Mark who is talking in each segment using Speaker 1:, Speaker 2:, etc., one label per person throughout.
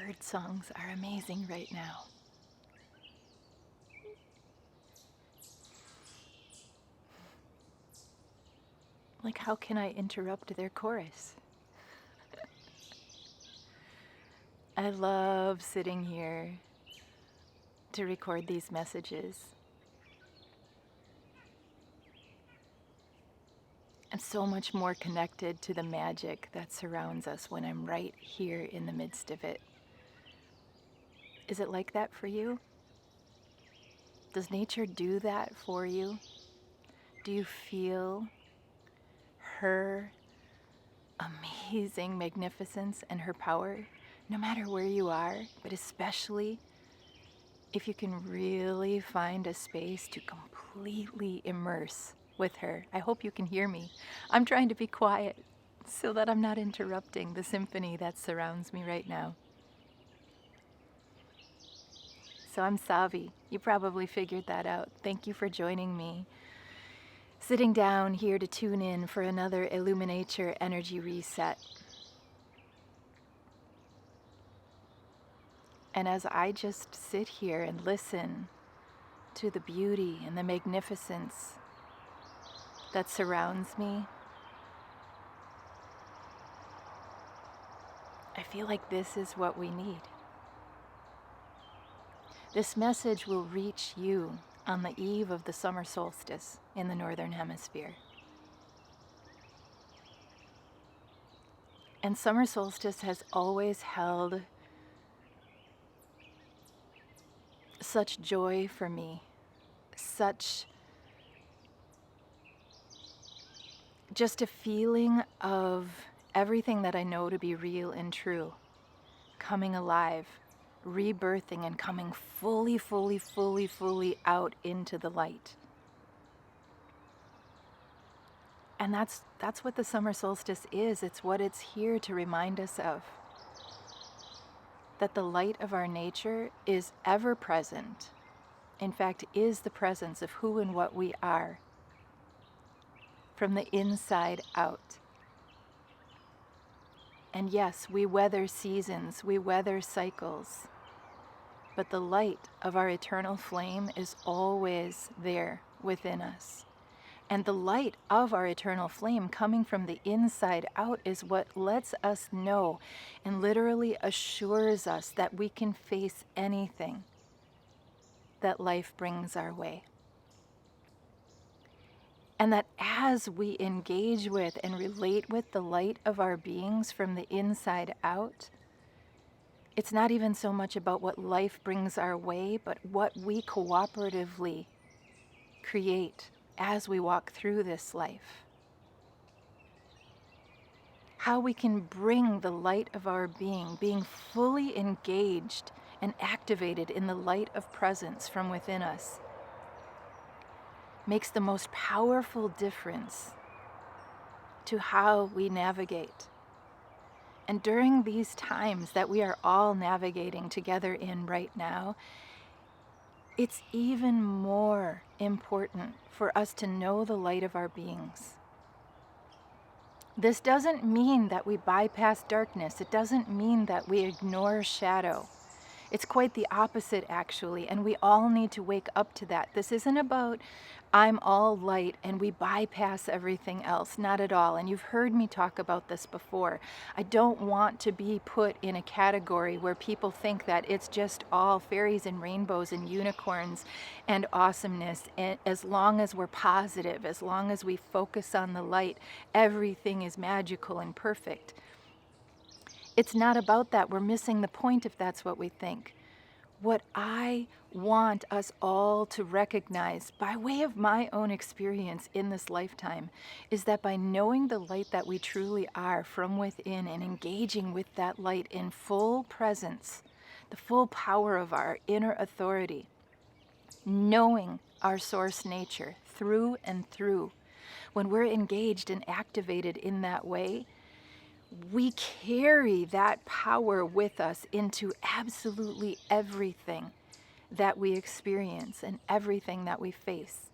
Speaker 1: bird songs are amazing right now. Like, how can I interrupt their chorus? I love sitting here to record these messages. I'm so much more connected to the magic that surrounds us when I'm right here in the midst of it. Is it like that for you? Does nature do that for you? Do you feel her amazing magnificence and her power, no matter where you are, but especially if you can really find a space to completely immerse with her? I hope you can hear me. I'm trying to be quiet so that I'm not interrupting the symphony that surrounds me right now. So I'm Savi. You probably figured that out. Thank you for joining me. Sitting down here to tune in for another IllumiNature energy reset. And as I just sit here and listen to the beauty and the magnificence that surrounds me, I feel like this is what we need. This message will reach you on the eve of the summer solstice in the Northern Hemisphere. And summer solstice has always held such joy for me, such just a feeling of everything that I know to be real and true, coming alive, rebirthing, and coming fully out into the light. And that's what the summer solstice is. It's what it's here to remind us of. That the light of our nature is ever present. In fact, is the presence of who and what we are from the inside out. And yes, we weather seasons, we weather cycles, but the light of our eternal flame is always there within us. And the light of our eternal flame coming from the inside out is what lets us know and literally assures us that we can face anything that life brings our way. And that as we engage with and relate with the light of our beings from the inside out, it's not even so much about what life brings our way, but what we cooperatively create as we walk through this life. How we can bring the light of our being fully engaged and activated in the light of presence from within us, makes the most powerful difference to how we navigate. And during these times that we are all navigating together in right now, it's even more important for us to know the light of our beings. This doesn't mean that we bypass darkness. It doesn't mean that we ignore shadow. It's quite the opposite, actually, and we all need to wake up to that. This isn't about I'm all light and we bypass everything else. Not at all. And you've heard me talk about this before. I don't want to be put in a category where people think that it's just all fairies and rainbows and unicorns and awesomeness. And as long as we're positive, as long as we focus on the light, everything is magical and perfect. It's not about that. We're missing the point if that's what we think. What I want us all to recognize by way of my own experience in this lifetime is that by knowing the light that we truly are from within and engaging with that light in full presence, the full power of our inner authority, knowing our source nature through and through, when we're engaged and activated in that way, we carry that power with us into absolutely everything that we experience and everything that we face,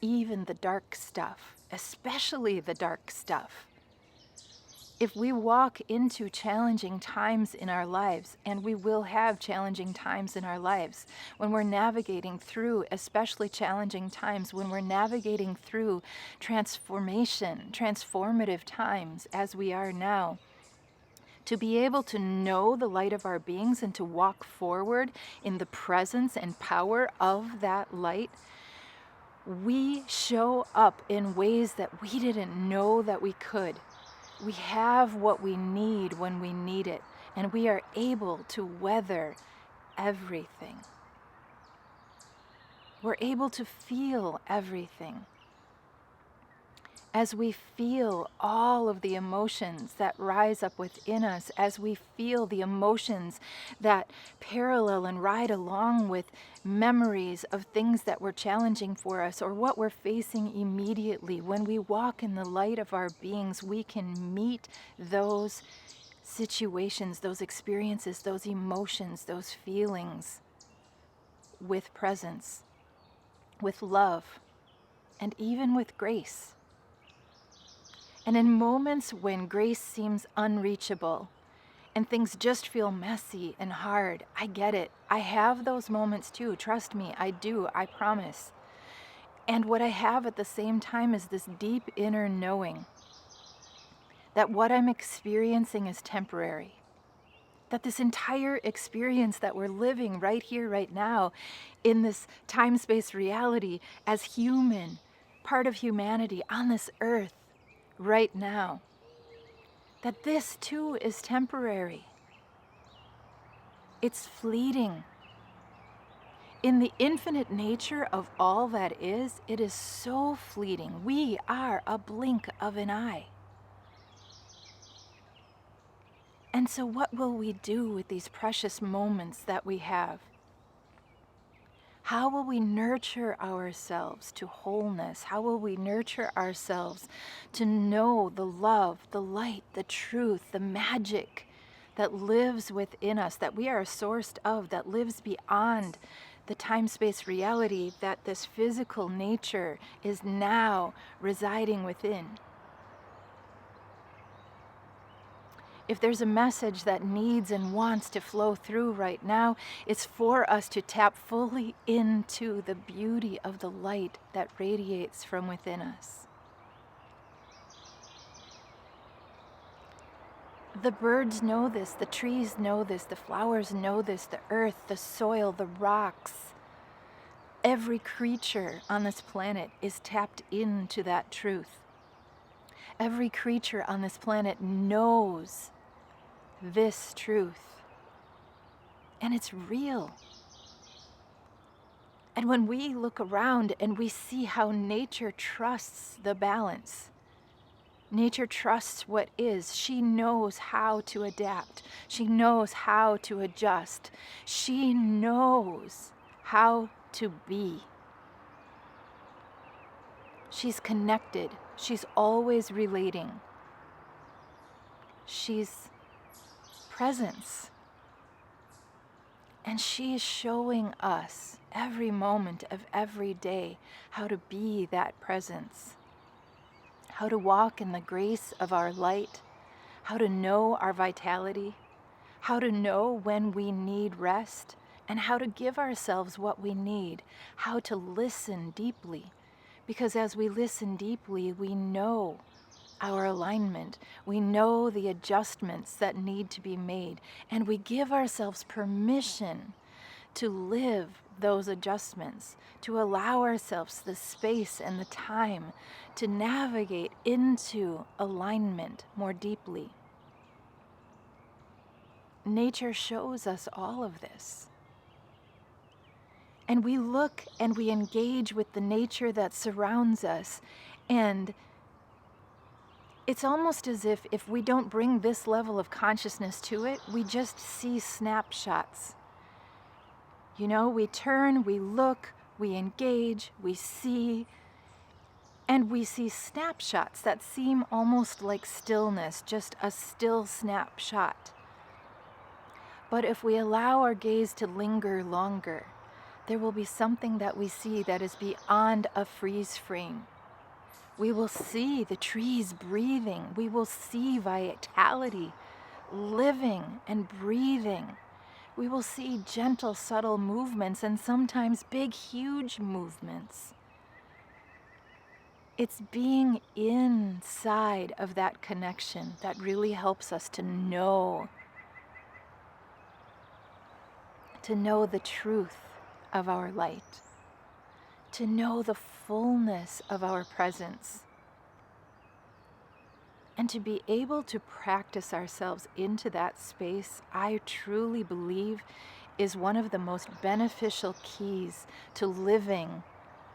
Speaker 1: even the dark stuff, especially the dark stuff. If we walk into challenging times in our lives, and we will have challenging times in our lives, when we're navigating through, especially challenging times, when we're navigating through transformative times as we are now, to be able to know the light of our beings and to walk forward in the presence and power of that light, we show up in ways that we didn't know that we could. We have what we need when we need it, and we are able to weather everything. We're able to feel everything. As we feel all of the emotions that rise up within us, as we feel the emotions that parallel and ride along with memories of things that were challenging for us or what we're facing immediately, when we walk in the light of our beings, we can meet those situations, those experiences, those emotions, those feelings with presence, with love, and even with grace. And in moments when grace seems unreachable and things just feel messy and hard, I get it. I have those moments too. Trust me, I do. I promise. And what I have at the same time is this deep inner knowing that what I'm experiencing is temporary. That this entire experience that we're living right here, right now, in this time-space reality as human, part of humanity on this earth, right now, that this too is temporary. It's fleeting. In the infinite nature of all that is, it is so fleeting. We are a blink of an eye. And so what will we do with these precious moments that we have? How will we nurture ourselves to wholeness? How will we nurture ourselves to know the love, the light, the truth, the magic that lives within us, that we are a source of, that lives beyond the time-space reality that this physical nature is now residing within? If there's a message that needs and wants to flow through right now, it's for us to tap fully into the beauty of the light that radiates from within us. The birds know this, the trees know this, the flowers know this, the earth, the soil, the rocks. Every creature on this planet is tapped into that truth. Every creature on this planet knows this truth, and it's real. And when we look around and we see how nature trusts the balance, nature trusts what is. She knows how to adapt. She knows how to adjust. She knows how to be. She's connected. She's always relating. She's presence. And she is showing us every moment of every day how to be that presence, how to walk in the grace of our light, how to know our vitality, how to know when we need rest, and how to give ourselves what we need, how to listen deeply. Because as we listen deeply, we know our alignment. We know the adjustments that need to be made, and we give ourselves permission to live those adjustments, to allow ourselves the space and the time to navigate into alignment more deeply. Nature shows us all of this. And we look and we engage with the nature that surrounds us, and it's almost as if we don't bring this level of consciousness to it, we just see snapshots. You know, we turn, we look, we engage, we see, and we see snapshots that seem almost like stillness, just a still snapshot. But if we allow our gaze to linger longer, there will be something that we see that is beyond a freeze frame. We will see the trees breathing. We will see vitality living and breathing. We will see gentle, subtle movements and sometimes big, huge movements. It's being inside of that connection that really helps us to know the truth of our light, to know the fullness of our presence, and to be able to practice ourselves into that space. I truly believe is one of the most beneficial keys to living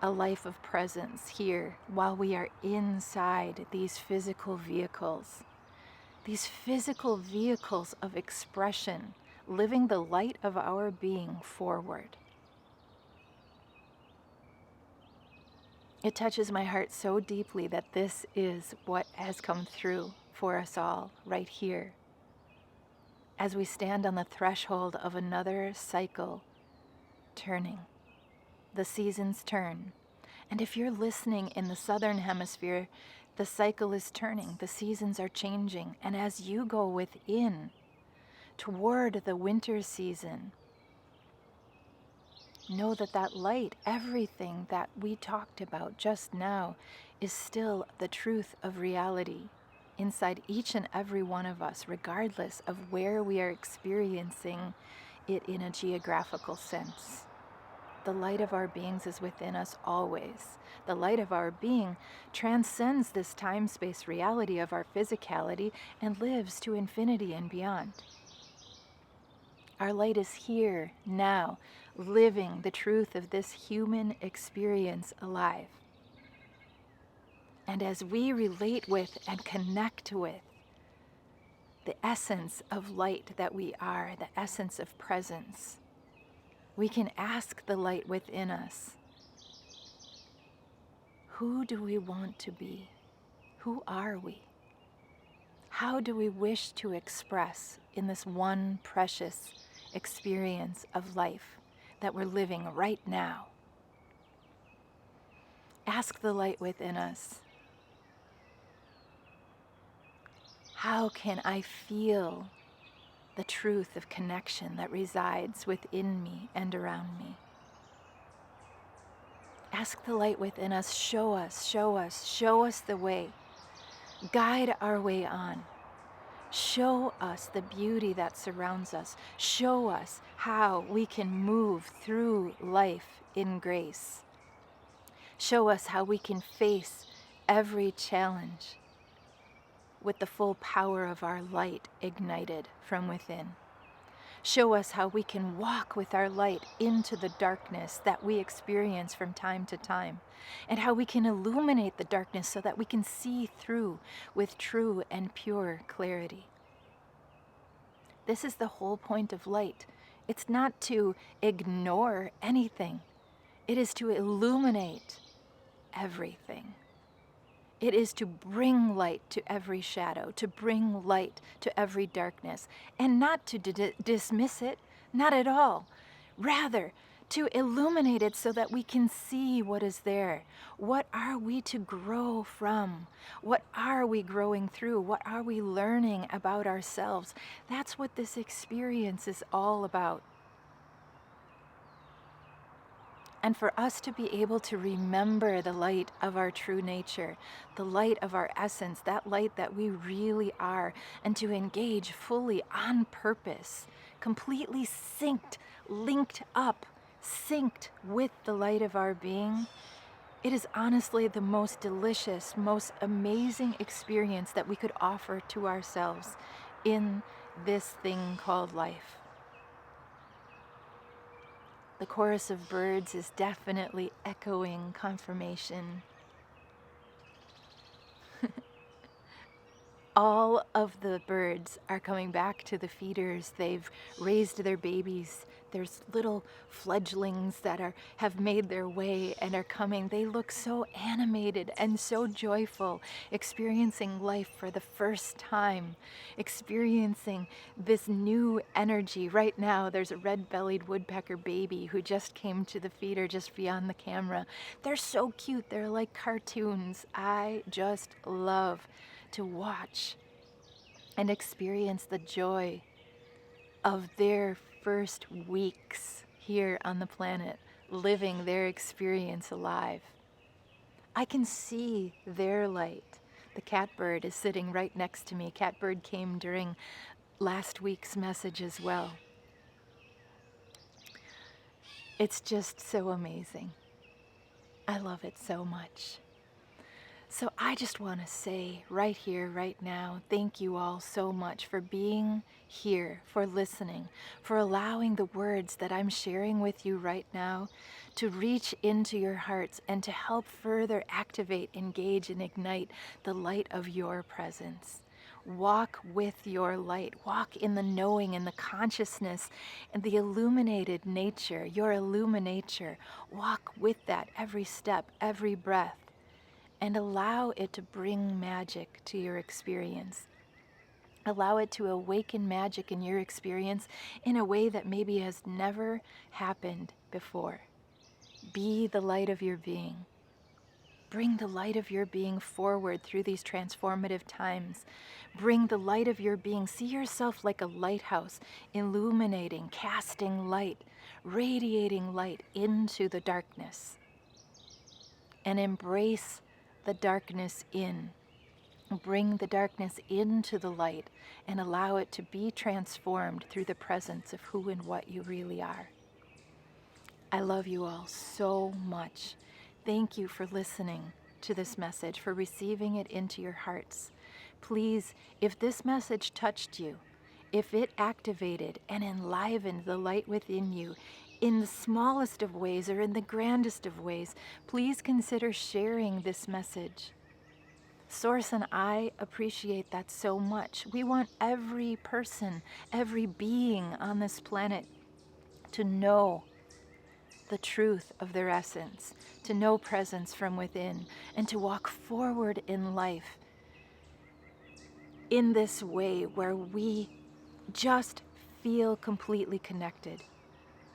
Speaker 1: a life of presence here while we are inside these physical vehicles of expression, living the light of our being forward. It touches my heart so deeply that this is what has come through for us all right here, as we stand on the threshold of another cycle turning. The seasons turn. And if you're listening in the southern hemisphere, the cycle is turning, the seasons are changing. And as you go within toward the winter season, know that that light, everything that we talked about just now, is still the truth of reality inside each and every one of us, regardless of where we are experiencing it in a geographical sense. The light of our beings is within us always. The light of our being transcends this time-space reality of our physicality and lives to infinity and beyond. Our light is here, now, living the truth of this human experience alive. And as we relate with and connect with the essence of light that we are, the essence of presence, we can ask the light within us, who do we want to be? Who are we? How do we wish to express in this one precious experience of life that we're living right now? Ask the light within us, how can I feel the truth of connection that resides within me and around me? Ask the light within us, show us the way. Guide our way on. Show us the beauty that surrounds us. Show us how we can move through life in grace. Show us how we can face every challenge with the full power of our light ignited from within. Show us how we can walk with our light into the darkness that we experience from time to time, and how we can illuminate the darkness so that we can see through with true and pure clarity. This is the whole point of light. It's not to ignore anything. It is to illuminate everything. It is to bring light to every shadow, to bring light to every darkness, and not to dismiss it, not at all. Rather, to illuminate it so that we can see what is there. What are we to grow from? What are we growing through? What are we learning about ourselves? That's what this experience is all about. And for us to be able to remember the light of our true nature, the light of our essence, that light that we really are, and to engage fully on purpose, completely synced, linked up, synced with the light of our being, it is honestly the most delicious, most amazing experience that we could offer to ourselves in this thing called life. The chorus of birds is definitely echoing confirmation. All of the birds are coming back to the feeders. They've raised their babies. There's little fledglings that have made their way and are coming. They look so animated and so joyful, experiencing life for the first time, experiencing this new energy. Right now, there's a red-bellied woodpecker baby who just came to the feeder just beyond the camera. They're so cute. They're like cartoons. I just love to watch and experience the joy of their first weeks here on the planet, living their experience alive. I can see their light. The catbird is sitting right next to me. Catbird came during last week's message as well. It's just so amazing. I love it so much. So I just want to say right here, right now, thank you all so much for being here, for listening, for allowing the words that I'm sharing with you right now to reach into your hearts and to help further activate, engage, and ignite the light of your presence. Walk with your light. Walk in the knowing and the consciousness and the illuminated nature, your IllumiNature. Walk with that every step, every breath, and allow it to bring magic to your experience. Allow it to awaken magic in your experience in a way that maybe has never happened before. Be the light of your being. Bring the light of your being forward through these transformative times. Bring the light of your being. See yourself like a lighthouse, illuminating, casting light, radiating light into the darkness. And embrace the darkness in. Bring the darkness into the light and allow it to be transformed through the presence of who and what you really are. I love you all so much. Thank you for listening to this message, for receiving it into your hearts. Please, if this message touched you, if it activated and enlivened the light within you, in the smallest of ways or in the grandest of ways, please consider sharing this message. Source and I appreciate that so much. We want every person, every being on this planet to know the truth of their essence, to know presence from within, and to walk forward in life in this way where we just feel completely connected,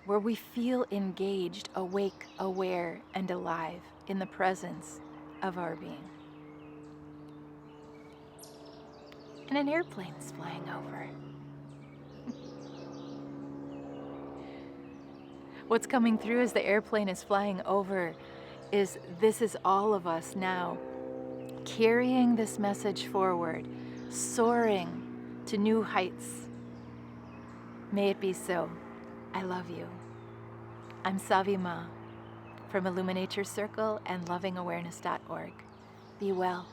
Speaker 1: where we feel engaged, awake, aware, and alive in the presence of our being. And an airplane is flying over. What's coming through as the airplane is flying over is this is all of us now carrying this message forward, soaring to new heights. May it be so. I love you. I'm Savi from IllumiNature Circle and lovingawareness.org. Be well.